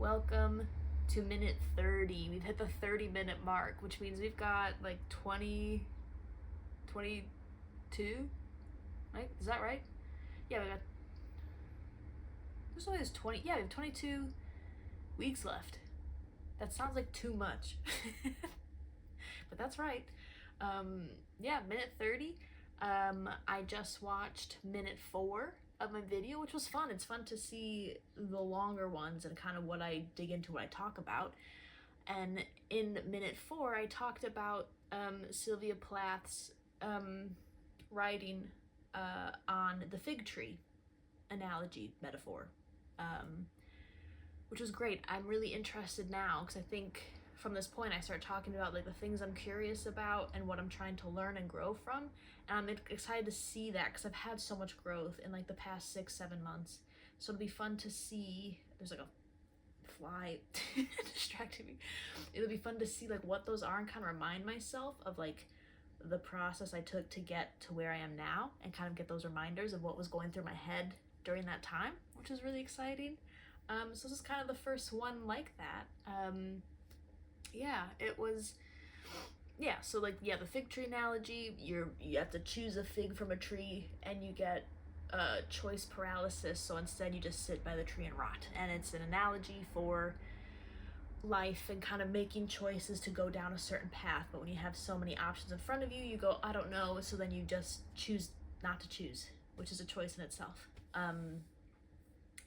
Welcome to minute 30. We've hit the 30-minute mark, which means we've got like 22, right? Is that right? Yeah, we got, there's always 20, yeah, we have 22 weeks left. That sounds like too much, but that's right. Yeah, minute 30. I just watched minute 4 of my video, which was fun. It's fun to see the longer ones and kind of what I dig into, what I talk about. And in minute 4, I talked about Sylvia Plath's writing on the fig tree analogy metaphor, which was great. I'm really interested now because I think from this point I start talking about like the things I'm curious about and what I'm trying to learn and grow from, and I'm excited to see that because I've had so much growth in like the past 6-7 months. So it'll be fun to see. There's like a fly distracting me. It'll be fun to see like what those are and kind of remind myself of like the process I took to get to where I am now, and kind of get those reminders of what was going through my head during that time, which is really exciting. So this is kind of the first one like that. Yeah, it was, yeah, so like, yeah, the fig tree analogy, you have to choose a fig from a tree and you get choice paralysis, so instead you just sit by the tree and rot. And it's an analogy for life and kind of making choices to go down a certain path, but when you have so many options in front of you, you go, I don't know, so then you just choose not to choose, which is a choice in itself.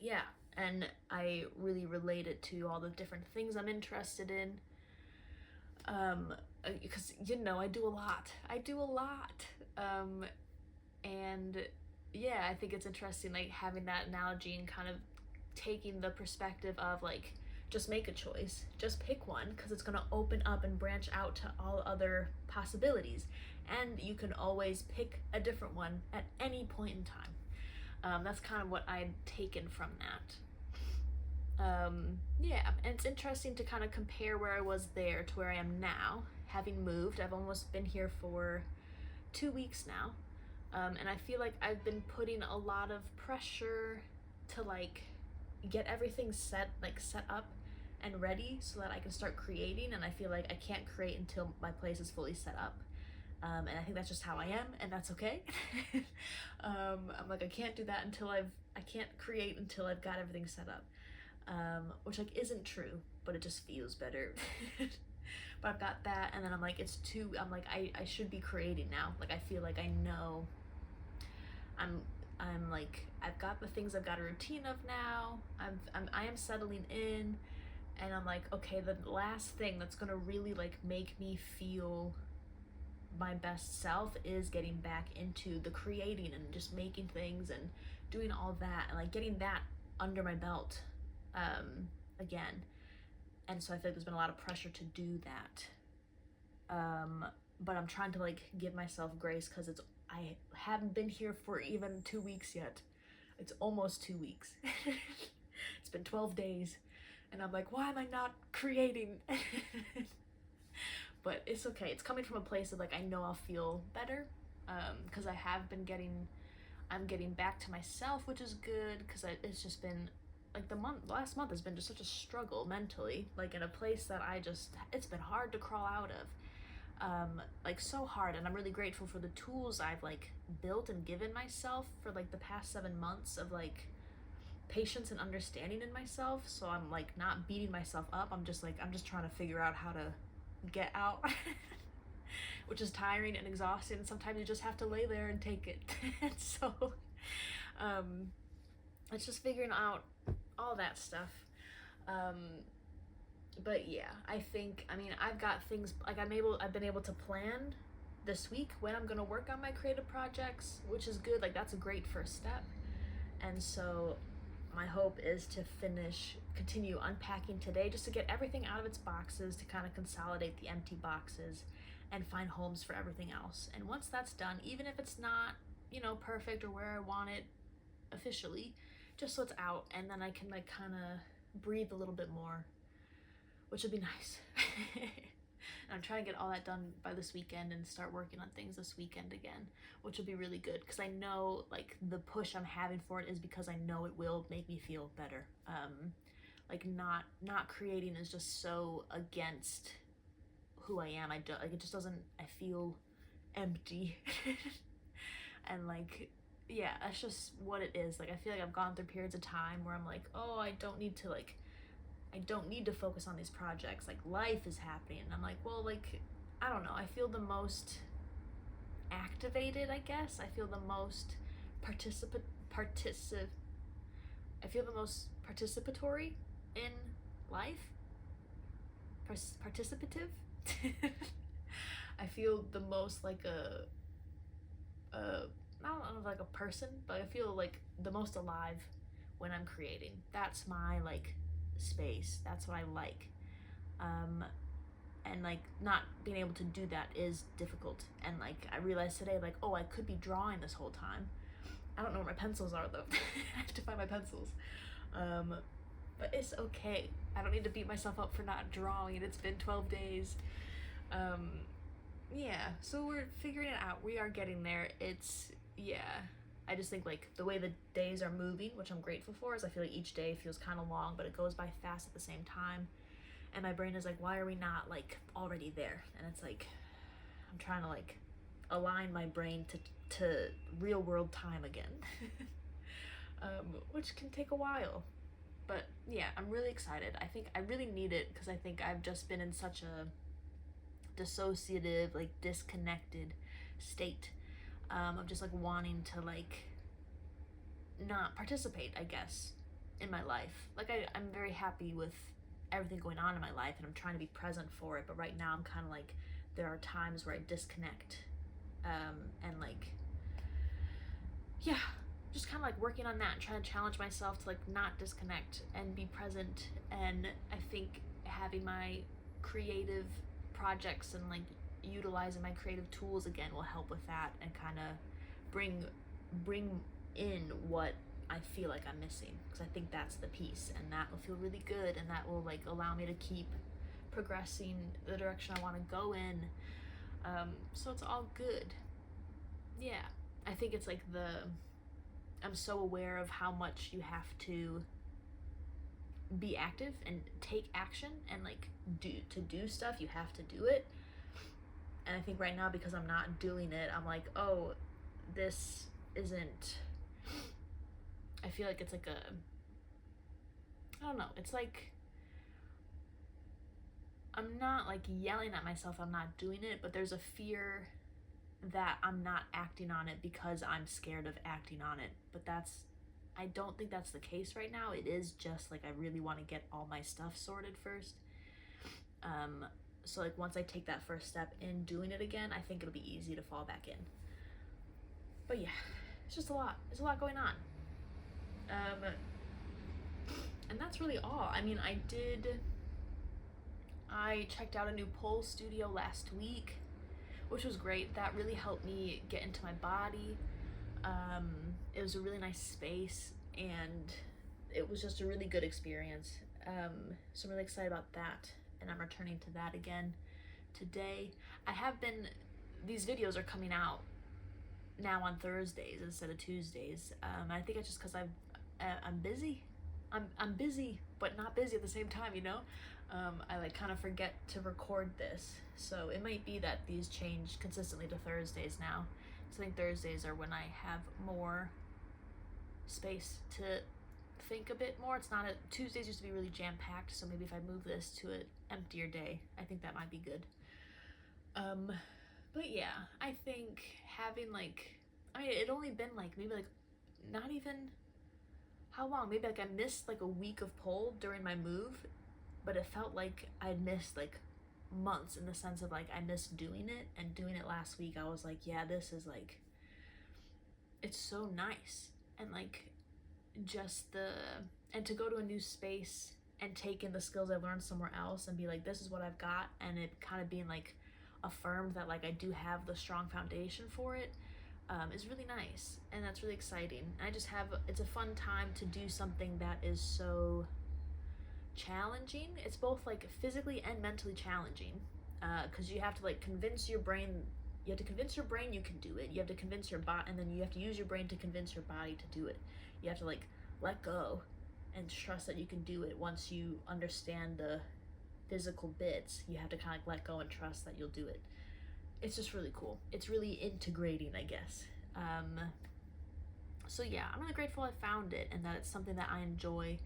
Yeah, and I really related to all the different things I'm interested in, because I do a lot. And yeah, I think it's interesting like having that analogy and kind of taking the perspective of like, just make a choice, just pick one, because it's going to open up and branch out to all other possibilities, and you can always pick a different one at any point in time. That's kind of what I'd taken from that. Yeah, and it's interesting to kind of compare where I was there to where I am now, having moved. I've almost been here for 2 weeks now, and I feel like I've been putting a lot of pressure to like get everything set up and ready so that I can start creating, and I feel like I can't create until my place is fully set up. And I think that's just how I am, and that's okay. I'm like, I can't do that until I can't create until I've got everything set up. Which like isn't true, but it just feels better. But I've got that, and then I'm like, I'm like, I should be creating now. Like, I feel like I know I'm like, I've got the things I've got a routine of now. I am settling in, and I'm like, okay, the last thing that's gonna really like make me feel my best self is getting back into the creating and just making things and doing all that, and like getting that under my belt again. And so I feel like there's been a lot of pressure to do that, but I'm trying to like give myself grace because I haven't been here for even 2 weeks yet. It's almost 2 weeks. It's been 12 days, and I'm like, why am I not creating? But it's okay. It's coming from a place of like, I know I'll feel better, because I'm getting back to myself, which is good, because it's just been like last month has been just such a struggle mentally, like in a place that it's been hard to crawl out of, like so hard. And I'm really grateful for the tools I've like built and given myself for like the past 7 months of like patience and understanding in myself. So I'm like not beating myself up. I'm just trying to figure out how to get out, which is tiring and exhausting. Sometimes you just have to lay there and take it. And so it's just figuring out all that stuff. But yeah, I mean, I've got things like I've been able to plan this week when I'm gonna work on my creative projects, which is good. Like, that's a great first step. And so my hope is to continue unpacking today, just to get everything out of its boxes, to kind of consolidate the empty boxes and find homes for everything else. And once that's done, even if it's not, perfect or where I want it officially, just so it's out, and then I can like kind of breathe a little bit more, which would be nice. And I'm trying to get all that done by this weekend and start working on things this weekend again, which will be really good, because I know like the push I'm having for it is because I know it will make me feel better. like not creating is just so against who I am. I don't like, it just doesn't, I feel empty. And like, yeah, that's just what it is. Like I feel like I've gone through periods of time where I'm like, oh, I don't need to focus on these projects, like life is happening, and I'm like, well, like, I don't know, I feel the most activated, I guess. I feel the most I feel the most participatory in life. Participative. I feel the most like I don't know, like a person, but I feel like the most alive when I'm creating. That's my like space. That's what I like. And like not being able to do that is difficult. And like I realized today, like, oh, I could be drawing this whole time. I don't know where my pencils are though. I have to find my pencils. But it's okay. I don't need to beat myself up for not drawing. It's been 12 days. Yeah, so we're figuring it out. We are getting there. Yeah. I just think like the way the days are moving, which I'm grateful for, is I feel like each day feels kind of long, but it goes by fast at the same time. And my brain is like, why are we not like already there? And it's like, I'm trying to like align my brain to real world time again. Which can take a while. But yeah, I'm really excited. I think I really need it because I think I've just been in such a dissociative, like disconnected state of just like wanting to like not participate, I guess, in my life. Like I'm very happy with everything going on in my life and I'm trying to be present for it, but right now I'm kind of like, there are times where I disconnect, and like, yeah, just kind of like working on that and trying to challenge myself to like not disconnect and be present. And I think having my creative projects and like utilizing my creative tools again will help with that and kind of bring in what I feel like I'm missing, because I think that's the piece, and that will feel really good, and that will like allow me to keep progressing the direction I want to go in. So it's all good. Yeah, I think it's like I'm so aware of how much you have to be active and take action and like do stuff. You have to do it. And I think right now, because I'm not doing it, I'm like, oh, this isn't, I feel like it's like I don't know, it's like, I'm not like yelling at myself I'm not doing it, but there's a fear that I'm not acting on it because I'm scared of acting on it. But I don't think that's the case right now. It is just like I really want to get all my stuff sorted first. So like once I take that first step in doing it again, I think it'll be easy to fall back in. But yeah, it's just a lot. There's a lot going on. And that's really all. I mean, I checked out a new pole studio last week, which was great. That really helped me get into my body. It was a really nice space, and it was just a really good experience. So I'm really excited about that, and I'm returning to that again today. These videos are coming out now on Thursdays instead of Tuesdays. I think it's just because I'm busy. I'm busy, but not busy at the same time, you know? I like kind of forget to record this, so it might be that these change consistently to Thursdays now. So I think Thursdays are when I have more space to think a bit more. Tuesdays used to be really jam-packed, so maybe if I move this to an emptier day, I think that might be good. But yeah, I think having like, I mean, it only been like maybe like not even, how long? Maybe like I missed like a week of pole during my move, but it felt like I'd missed like months, in the sense of like I missed doing it, and doing it last week I was like, yeah, this is like, it's so nice. And like and to go to a new space and take in the skills I learned somewhere else and be like, this is what I've got, and it kind of being like affirmed that like I do have the strong foundation for it, is really nice, and that's really exciting. It's a fun time to do something that is so challenging. It's both like physically and mentally challenging, because you have to like convince your brain you can do it. You have to convince your body, and then you have to use your brain to convince your body to do it. You have to like let go and trust that you can do it. Once you understand the physical bits, you have to kind of let go and trust that you'll do it. It's just really cool. It's really integrating, I guess. So yeah, I'm really grateful I found it and that it's something that I enjoy,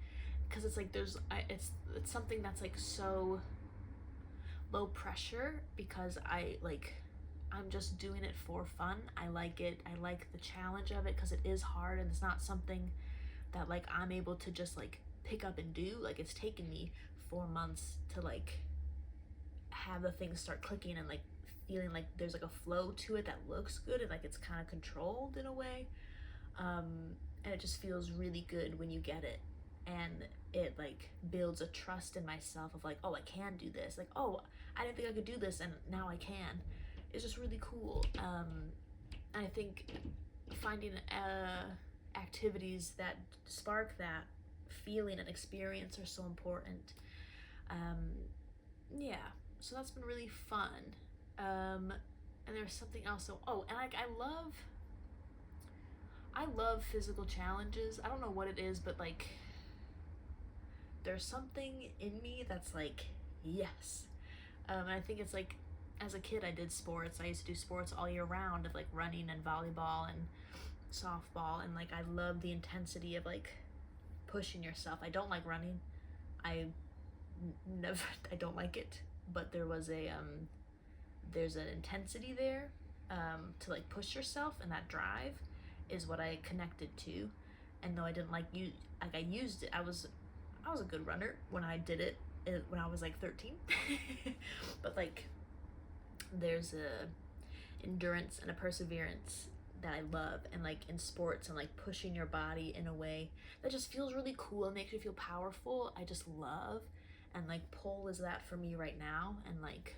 because it's like it's something that's like so low pressure, because I'm just doing it for fun. I like it. I like the challenge of it because it is hard, and it's not something that like I'm able to just like pick up and do. Like, it's taken me 4 months to like have the things start clicking and like feeling like there's like a flow to it that looks good, and like it's kind of controlled in a way. And it just feels really good when you get it, and it like builds a trust in myself of like, oh, I can do this. Like, oh, I didn't think I could do this, and now I can. It's just really cool. I think finding activities that spark that feeling and experience are so important. Yeah, so that's been really fun. And there's something else. So, oh, and like I love physical challenges. I don't know what it is, but like there's something in me that's like, yes. And I think it's like, as a kid I did sports. I used to do sports all year round, of like running and volleyball and softball, and like I love the intensity of like pushing yourself. I don't like running. I never I don't like it, but there's an intensity there, to like push yourself, and that drive is what I connected to. And though I didn't like you, like I used it. I was a good runner when I did it, when I was like 13. But like there's a endurance and a perseverance that I love, and like in sports, and like pushing your body in a way that just feels really cool and makes you feel powerful. I just love. And like pole is that for me right now. And like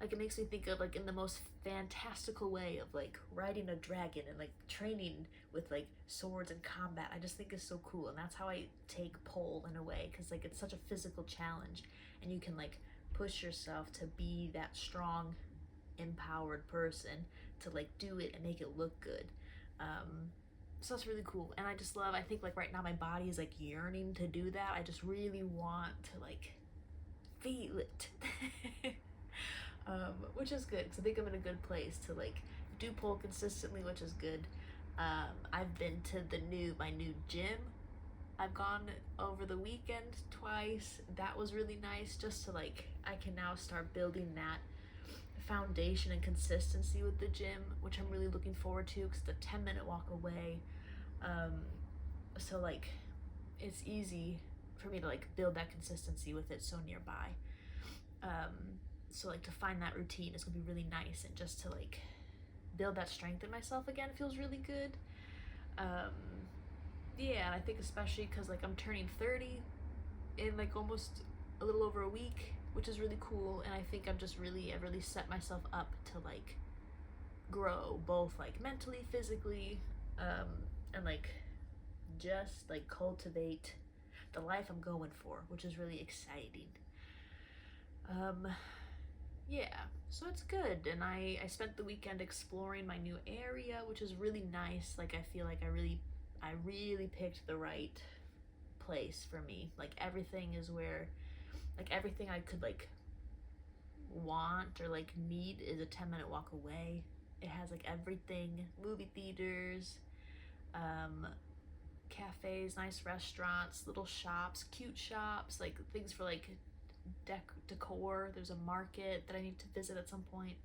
it makes me think of like in the most fantastical way of like riding a dragon and like training with like swords and combat. I just think it's so cool, and that's how I take pole in a way, because like it's such a physical challenge, and you can like push yourself to be that strong, empowered person, to like do it and make it look good. So that's really cool. And I think like right now my body is like yearning to do that. I just really want to like feel it. Which is good, because I think I'm in a good place to like do pole consistently, which is good. I've been to my new gym. I've gone over the weekend twice. That was really nice, just to like, I can now start building that foundation and consistency with the gym, which I'm really looking forward to, because it's a 10-minute walk away. So like it's easy for me to like build that consistency with it so nearby. So like to find that routine is gonna be really nice, and just to like build that strength in myself again feels really good. Yeah, and I think especially because like I'm turning 30 in like almost a little over a week, which is really cool. And I think I've really set myself up to like grow, both like mentally, physically, and like just like cultivate the life I'm going for, which is really exciting. Yeah, so it's good. And I spent the weekend exploring my new area, which is really nice. Like I feel like I really picked the right place for me. Like everything is where, like everything I could like want or like need is a 10-minute walk away. It has like everything: movie theaters, cafes, nice restaurants, little shops, cute shops, like things for like decor. There's a market that I need to visit at some point.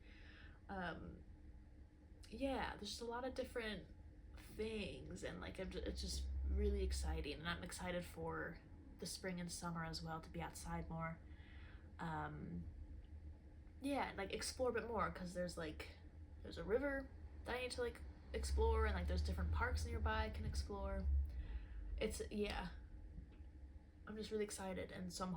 Yeah, there's just a lot of different things, and like it's just really exciting, and I'm excited for the spring and summer as well, to be outside more. Yeah, and like explore a bit more, because there's a river that I need to like explore, and like there's different parks nearby I can explore. Yeah, I'm just really excited. And so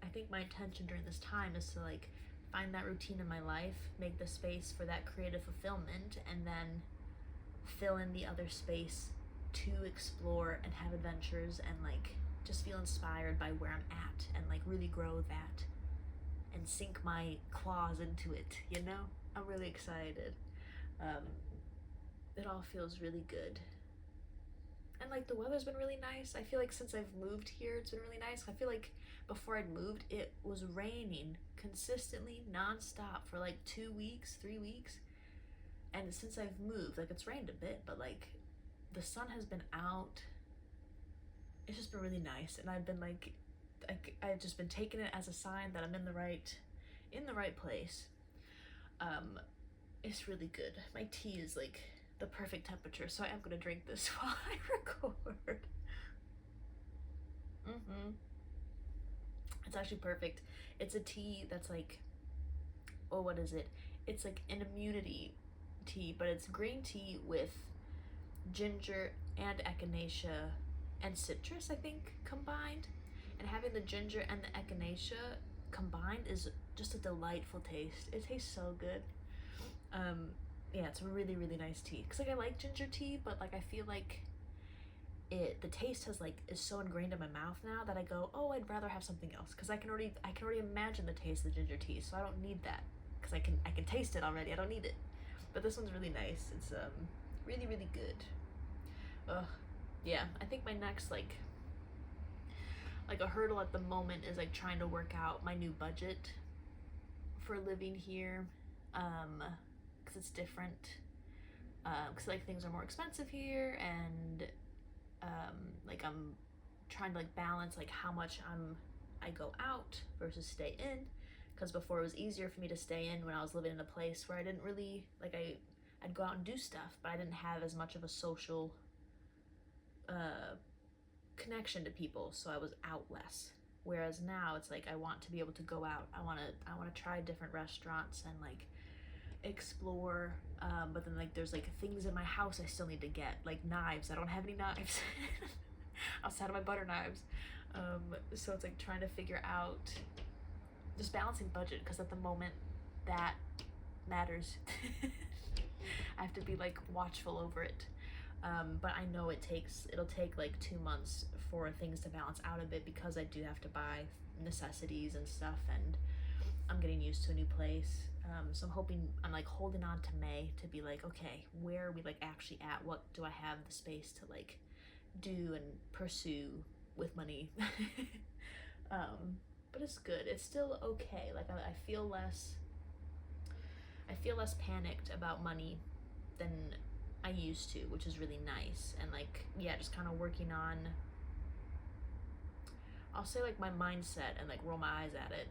I think my intention during this time is to like find that routine in my life, make the space for that creative fulfillment, and then fill in the other space to explore and have adventures, and like just feel inspired by where I'm at, and like really grow that and sink my claws into it, you know? I'm really excited. It all feels really good. And like the weather's been really nice. I feel like since I've moved here, it's been really nice. I feel like before I'd moved, it was raining consistently, nonstop for like 2 weeks, 3 weeks. And since I've moved, like it's rained a bit, but like the sun has been out. It's just been really nice, and I've been like, I've just been taking it as a sign that I'm in the right place. Um, it's really good. My tea is like the perfect temperature, so I am gonna drink this while I record. It's actually perfect. It's a tea that's like, oh, what is it? It's like an immunity tea, but it's green tea with ginger and echinacea and citrus, I think, combined. And having the ginger and the echinacea combined is just a delightful taste. It tastes so good. Yeah, it's a really, really nice tea. Cause like I like ginger tea, but like I feel like the taste is so ingrained in my mouth now that I go, oh, I'd rather have something else. Cause I can already imagine the taste of the ginger tea, so I don't need that. Cause I can taste it already. I don't need it. But this one's really nice. It's really, really good. Yeah, I think my next like a hurdle at the moment is like trying to work out my new budget for living here, because it's different, because like things are more expensive here, and like I'm trying to like balance like how much I go out versus stay in, because before it was easier for me to stay in when I was living in a place where I didn't really like I'd go out and do stuff, but I didn't have as much of a social connection to people, so I was out less. Whereas now it's like I want to be able to go out. I want to try different restaurants and like explore, but then like there's like things in my house I still need to get, like knives. I don't have any knives outside of my butter knives. So it's like trying to figure out just balancing budget, because at the moment that matters. I have to be like watchful over it. But I know it'll take like 2 months for things to balance out a bit, because I do have to buy necessities and stuff, and I'm getting used to a new place. So I'm like holding on to May to be like, okay, where are we like actually at? What do I have the space to like do and pursue with money? But it's good. It's still okay. Like I feel less panicked about money than I used to, which is really nice. And like, yeah, just kind of working on, I'll say like my mindset, and like roll my eyes at it,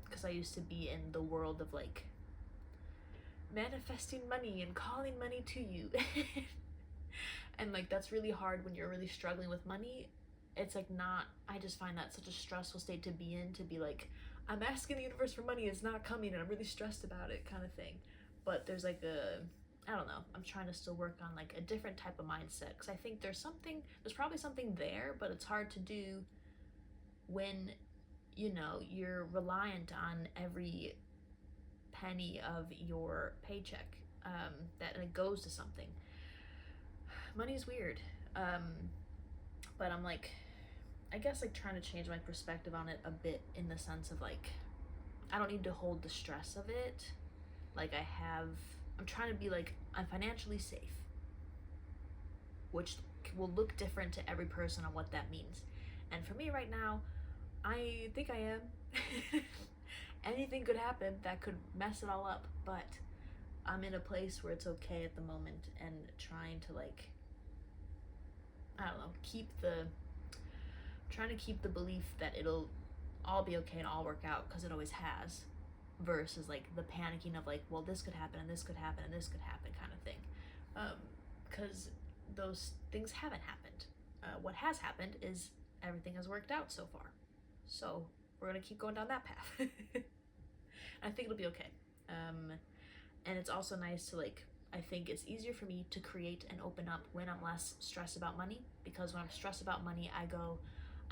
because I used to be in the world of like manifesting money and calling money to you. And like that's really hard when you're really struggling with money. It's like not, I just find that such a stressful state to be in, to be like, I'm asking the universe for money, it's not coming, and I'm really stressed about it, kind of thing. But there's like I don't know, I'm trying to still work on like a different type of mindset, because I think there's probably something there, but it's hard to do when, you know, you're reliant on every penny of your paycheck, that it goes to something. Money's weird. But I'm like, I guess like trying to change my perspective on it a bit, in the sense of like, I don't need to hold the stress of it. Like I'm trying to be like, I'm financially safe, which will look different to every person on what that means. And for me right now, I think I am. Anything could happen that could mess it all up, but I'm in a place where it's okay at the moment, and trying to like, I don't know, trying to keep the belief that it'll all be okay and all work out, because it always has, versus like the panicking of like, well, this could happen and this could happen and this could happen, kind of thing. Because those things haven't happened. What has happened is everything has worked out so far. So we're gonna keep going down that path. I think it'll be okay. And it's also nice to like, I think it's easier for me to create and open up when I'm less stressed about money, because when I'm stressed about money, I go,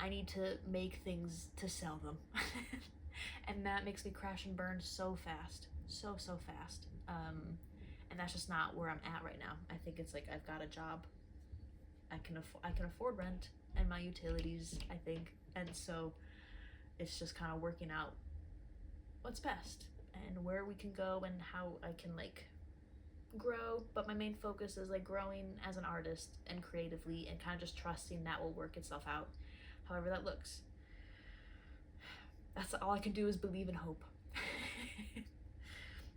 I need to make things to sell them. And that makes me crash and burn so fast, so fast. And that's just not where I'm at right now. I think it's like, I've got a job, I can afford rent and my utilities, I think, and so it's just kind of working out what's best and where we can go, and how I can like grow, but my main focus is like growing as an artist and creatively, and kind of just trusting that will work itself out, however that looks. That's all I can do is believe and hope.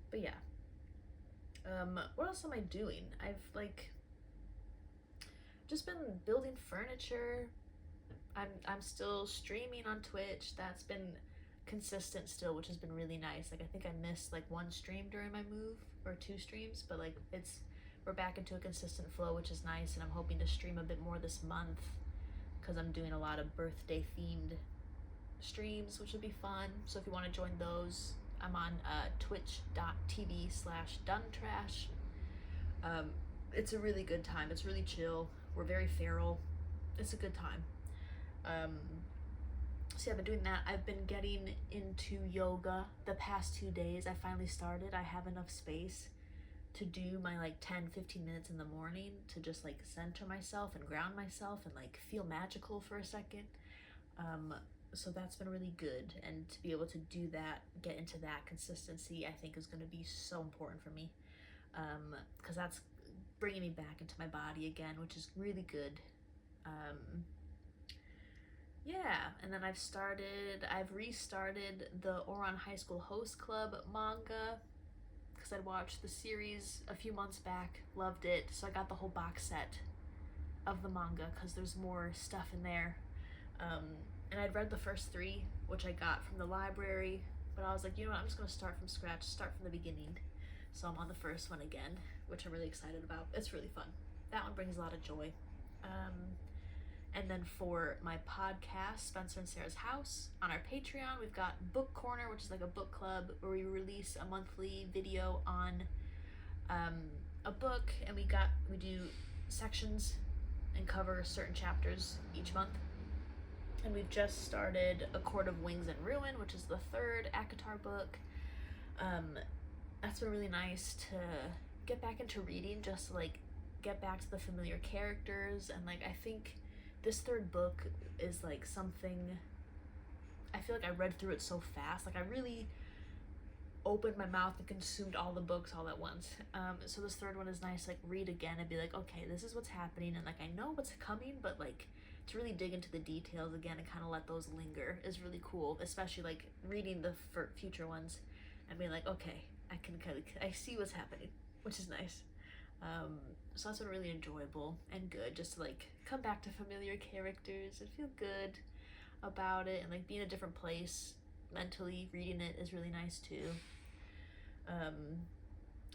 But yeah. What else am I doing? I've like just been building furniture. I'm still streaming on Twitch. That's been consistent still, which has been really nice. Like I think I missed like one stream during my move, or 2 streams, but like we're back into a consistent flow, which is nice, and I'm hoping to stream a bit more this month because I'm doing a lot of birthday themed streams, which would be fun. So if you want to join those, I'm on twitch.tv/duntrash. It's a really good time. It's really chill. We're very feral. It's a good time. So yeah, I've been doing that. I've been getting into yoga the past 2 days. I finally started. I have enough space to do my like 10-15 minutes in the morning to just like center myself and ground myself and like feel magical for a second. So that's been really good, and to be able to do that, get into that consistency, I think is going to be so important for me, because that's bringing me back into my body again, which is really good. Yeah, and then I've restarted the Ouran High School Host Club manga, because I'd watched the series a few months back, loved it, so I got the whole box set of the manga because there's more stuff in there. And I'd read the first 3, which I got from the library, but I was like, you know what, I'm just going to start from scratch, start from the beginning. So I'm on the first one again, which I'm really excited about. It's really fun. That one brings a lot of joy. And then for my podcast, Spencer and Sarah's House, on our Patreon, we've got Book Corner, which is like a book club where we release a monthly video on a book, and we do sections and cover certain chapters each month. And we've just started A Court of Wings and Ruin, which is the 3rd ACOTAR book. That's been really nice to get back into reading, just to like get back to the familiar characters, and like I think this 3rd book is like something, I feel like I read through it so fast, like I really opened my mouth and consumed all the books all at once. So this 3rd one is nice, like read again and be like, okay, this is what's happening, and like I know what's coming, but like to really dig into the details again and kind of let those linger is really cool, especially like reading the future ones and being like, okay, I see what's happening, which is nice. So that's been really enjoyable and good, just to like come back to familiar characters and feel good about it, and like be in a different place mentally. Reading it is really nice too.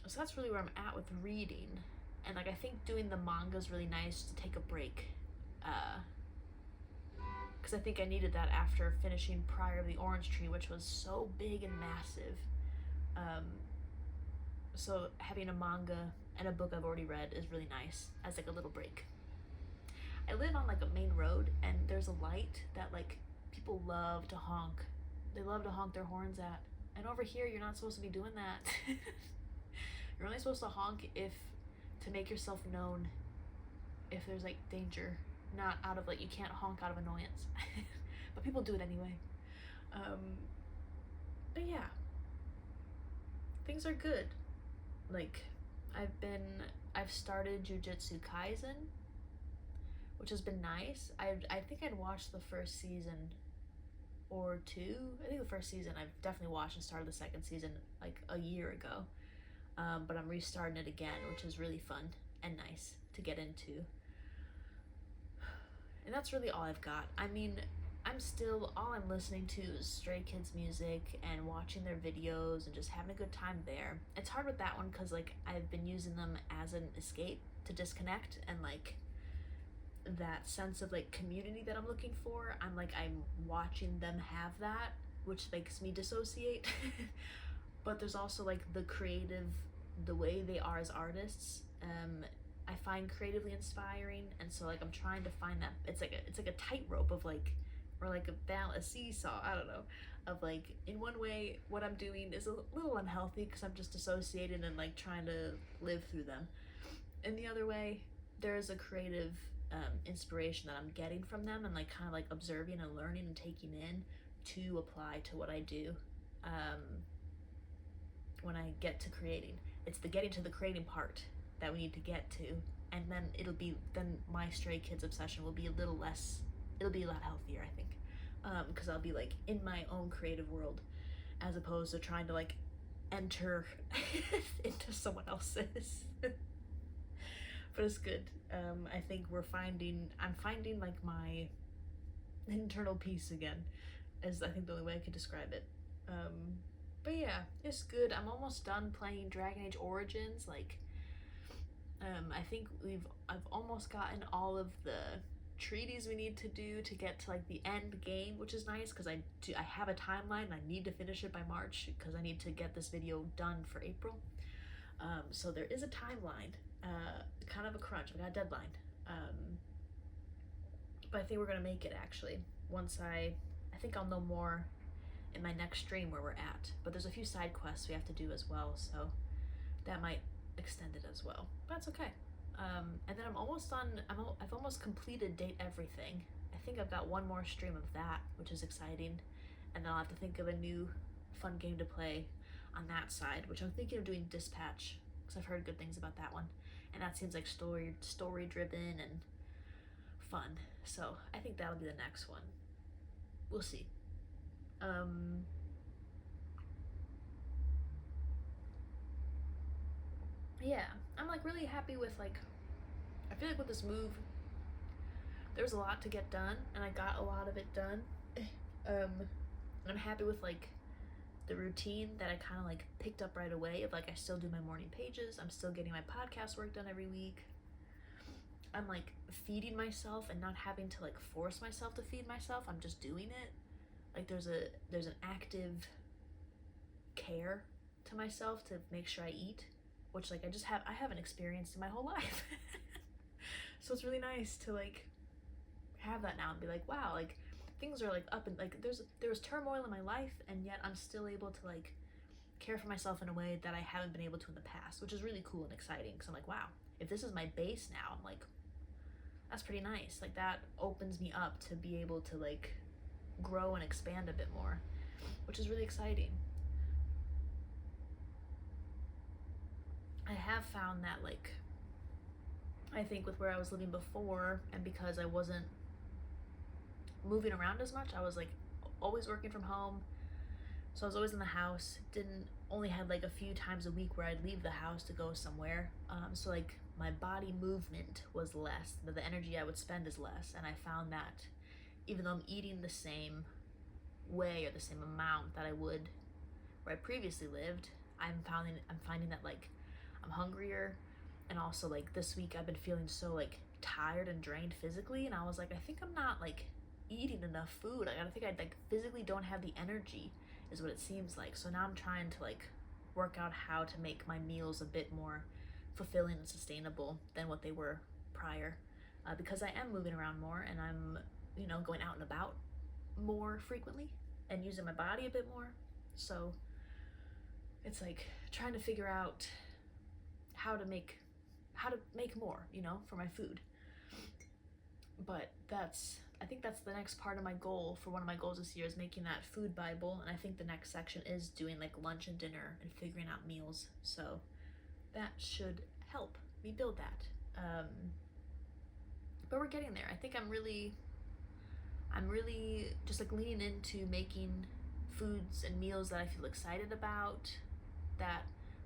So that's really where I'm at with reading, and like I think doing the manga is really nice to take a break, because I think I needed that after finishing Prior of the Orange Tree, which was so big and massive. So having a manga and a book I've already read is really nice as like a little break. I live on like a main road, and there's a light that like people love to honk. They love to honk their horns at. And over here, you're not supposed to be doing that. You're only supposed to honk to make yourself known if there's like danger, not out of like, you can't honk out of annoyance. But people do it anyway. But yeah, things are good. Like I've started Jujutsu Kaisen, which has been nice. I think I'd watched the first season or 2. I think the first season I've definitely watched, and started the second season like a year ago. But I'm restarting it again, which is really fun and nice to get into. And that's really all I've got. I mean, all I'm listening to is Stray Kids music and watching their videos and just having a good time there. It's hard with that one because like I've been using them as an escape to disconnect, and like that sense of like community that I'm looking for, I'm watching them have that, which makes me dissociate. But there's also like the way they are as artists, I find creatively inspiring, and so like I'm trying to find that it's like a tightrope of like, or like a seesaw, I don't know, of like in one way what I'm doing is a little unhealthy because I'm just dissociated and like trying to live through them. In the other way, there is a creative inspiration that I'm getting from them, and like kind of like observing and learning and taking in to apply to what I do when I get to creating. it's the getting to the creating part that we need to get to, and then my Stray Kids obsession will be a little less, it'll be a lot healthier, I think, because I'll be like in my own creative world as opposed to trying to like enter into someone else's. But it's good. I think I'm finding like my internal peace again, is I think the only way I could describe it. But yeah, it's good. I'm almost done playing Dragon Age Origins. Like, I think I've almost gotten all of the treaties we need to do to get to like the end game, which is nice because I have a timeline and I need to finish it by March because I need to get this video done for April. So there is a timeline, kind of a crunch. I got a deadline. But I think we're gonna make it actually. Once I think I'll know more in my next stream where we're at. But there's a few side quests we have to do as well, so that might extend it as well. But that's okay. And then I'm almost done. I've almost completed Date Everything. I think I've got one more stream of that, which is exciting. And then I'll have to think of a new fun game to play on that side, which I'm thinking of doing Dispatch, because I've heard good things about that one. And that seems like story driven and fun. So I think that'll be the next one. We'll see. Yeah, I'm like really happy with like, I feel like with this move, there's a lot to get done, and I got a lot of it done. And I'm happy with like the routine that I kind of like picked up right away of like, I still do my morning pages, I'm still getting my podcast work done every week. I'm like feeding myself and not having to like force myself to feed myself. I'm just doing it. Like there's an active care to myself to make sure I eat, which like I haven't experienced in my whole life. So it's really nice to like have that now and be like, wow, like things are like up, and like there was turmoil in my life, and yet I'm still able to like care for myself in a way that I haven't been able to in the past, which is really cool and exciting, because I'm like, wow, if this is my base now, I'm like, that's pretty nice. Like that opens me up to be able to like grow and expand a bit more, which is really exciting. I have found that like, I think with where I was living before, and because I wasn't moving around as much, I was like always working from home, so I was always in the house, only had like a few times a week where I'd leave the house to go somewhere, so like my body movement was less, the energy I would spend is less, and I found that even though I'm eating the same way or the same amount that I would where I previously lived, I'm finding that like I'm hungrier, and also like this week I've been feeling so like tired and drained physically, and I was like, I think I'm not like eating enough food. I think I like physically don't have the energy, is what it seems like. So now I'm trying to like work out how to make my meals a bit more fulfilling and sustainable than what they were prior, because I am moving around more, and I'm, you know, going out and about more frequently and using my body a bit more. So it's like trying to figure out how to make more, you know, for my food. But I think that's the next part of my goal. For one of my goals this year is making that food Bible, and I think the next section is doing like lunch and dinner and figuring out meals. So that should help me build that. But we're getting there. I think I'm really just like leaning into making foods and meals that I feel excited about, that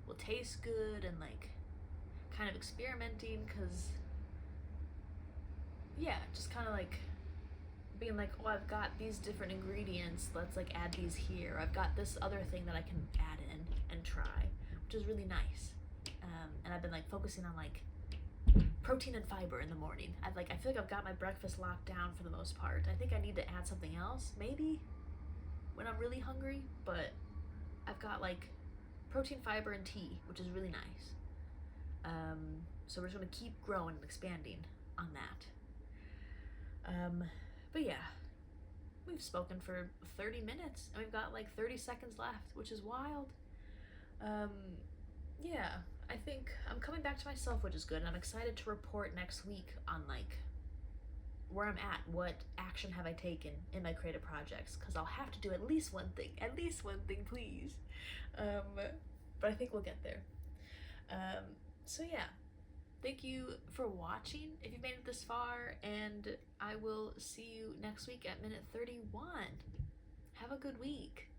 will taste good, and like kind of experimenting, because yeah, just kind of like being like, oh, I've got these different ingredients, let's like add these here. I've got this other thing that I can add in and try, which is really nice. And I've been like focusing on like protein and fiber in the morning. I feel like I've got my breakfast locked down for the most part. I think I need to add something else maybe when I'm really hungry, but I've got like protein, fiber, and tea, which is really nice. So we're just gonna keep growing and expanding on that. But yeah, we've spoken for 30 minutes and we've got like 30 seconds left, which is wild. Yeah, I think I'm coming back to myself, which is good, and I'm excited to report next week on like where I'm at, what action have I taken in my creative projects, because I'll have to do at least one thing, please. But I think we'll get there. So yeah, thank you for watching if you've made it this far, and I will see you next week at minute 31. Have a good week.